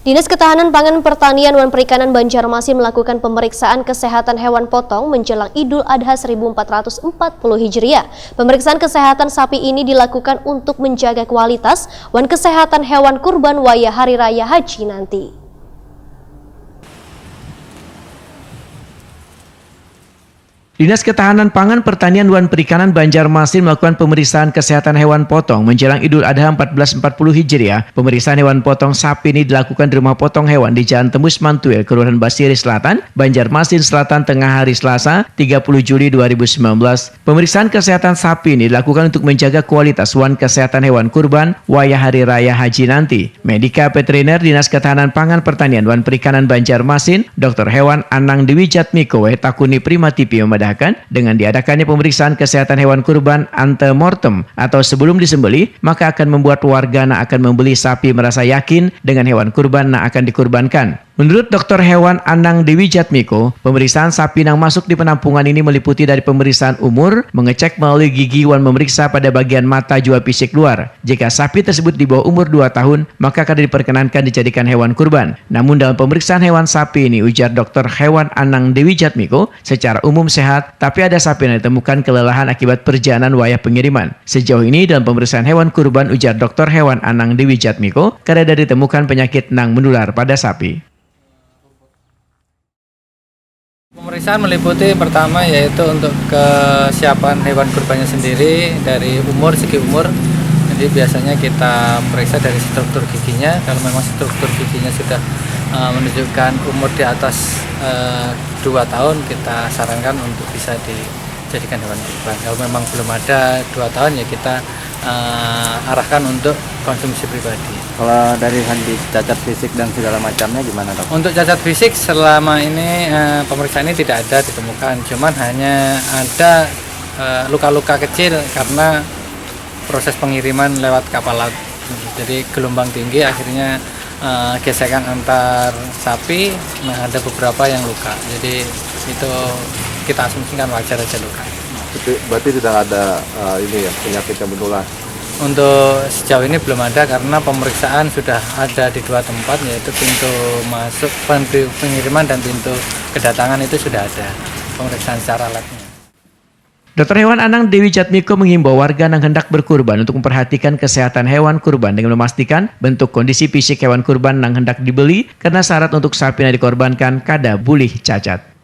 Dinas Ketahanan Pangan Pertanian dan Perikanan Banjarmasin melakukan pemeriksaan kesehatan hewan potong menjelang Idul Adha 1440 Hijriah. Pemeriksaan kesehatan sapi ini dilakukan untuk menjaga kualitas dan kesehatan hewan kurban wayah Hari Raya Haji nanti. Dinas Ketahanan Pangan Pertanian dan Perikanan Banjarmasin melakukan pemeriksaan kesehatan hewan potong menjelang Idul Adha 1440 Hijriah. Pemeriksaan hewan potong sapi ini dilakukan di rumah potong hewan di Jalan Tembus Mantuil, Kelurahan Basiri Selatan, Banjarmasin Selatan tengah hari Selasa, 30 Juli 2019. Pemeriksaan kesehatan sapi ini dilakukan untuk menjaga kualitas dan kesehatan hewan kurban wayah Hari Raya Haji nanti. Medika Veteriner Dinas Ketahanan Pangan Pertanian dan Perikanan Banjarmasin, Dr. Hewan Anang Dewi Jatmiko Takuni Primatipi dengan diadakannya pemeriksaan kesehatan hewan kurban antemortem atau sebelum disembelih, maka akan membuat warga yang akan membeli sapi merasa yakin dengan hewan kurban yang akan dikurbankan. Menurut Dr. Hewan Anang Dewi Jatmiko, pemeriksaan sapi yang masuk di penampungan ini meliputi dari pemeriksaan umur, mengecek melalui gigi dan memeriksa pada bagian mata juga fisik luar. Jika sapi tersebut di bawah umur 2 tahun, maka akan diperkenankan dijadikan hewan kurban. Namun dalam pemeriksaan hewan sapi ini, ujar Dr. Hewan Anang Dewi Jatmiko, secara umum sehat, tapi ada sapi yang ditemukan kelelahan akibat perjalanan wayah pengiriman. Sejauh ini dalam pemeriksaan hewan kurban, ujar Dr. Hewan Anang Dewi Jatmiko, karena ditemukan penyakit yang menular pada sapi. Pemeriksaan meliputi pertama yaitu untuk kesiapan hewan kurbannya sendiri dari segi umur. Jadi biasanya kita periksa dari struktur giginya. Kalau memang struktur giginya sudah menunjukkan umur di atas 2 tahun, kita sarankan untuk bisa dijadikan hewan kurban. Kalau memang belum ada 2 tahun ya kita arahkan untuk konsumsi pribadi. Kalau dari segi cacat fisik dan segala macamnya gimana, Dok? Untuk cacat fisik selama ini pemeriksaan ini tidak ada ditemukan, cuman hanya ada luka-luka kecil karena proses pengiriman lewat kapal laut. Jadi gelombang tinggi akhirnya gesekan antar sapi, ada beberapa yang luka. Jadi itu kita asumsikan wajar aja luka. Berarti tidak ada penyakit yang menular? Untuk sejauh ini belum ada karena pemeriksaan sudah ada di 2 tempat, yaitu pintu masuk pengiriman dan pintu kedatangan itu sudah ada pemeriksaan secara labnya. Dr. Hewan Anang Dewi Jatmiko menghimbau warga yang hendak berkurban untuk memperhatikan kesehatan hewan kurban dengan memastikan bentuk kondisi fisik hewan kurban yang hendak dibeli karena syarat untuk sapi yang dikorbankan kada boleh cacat.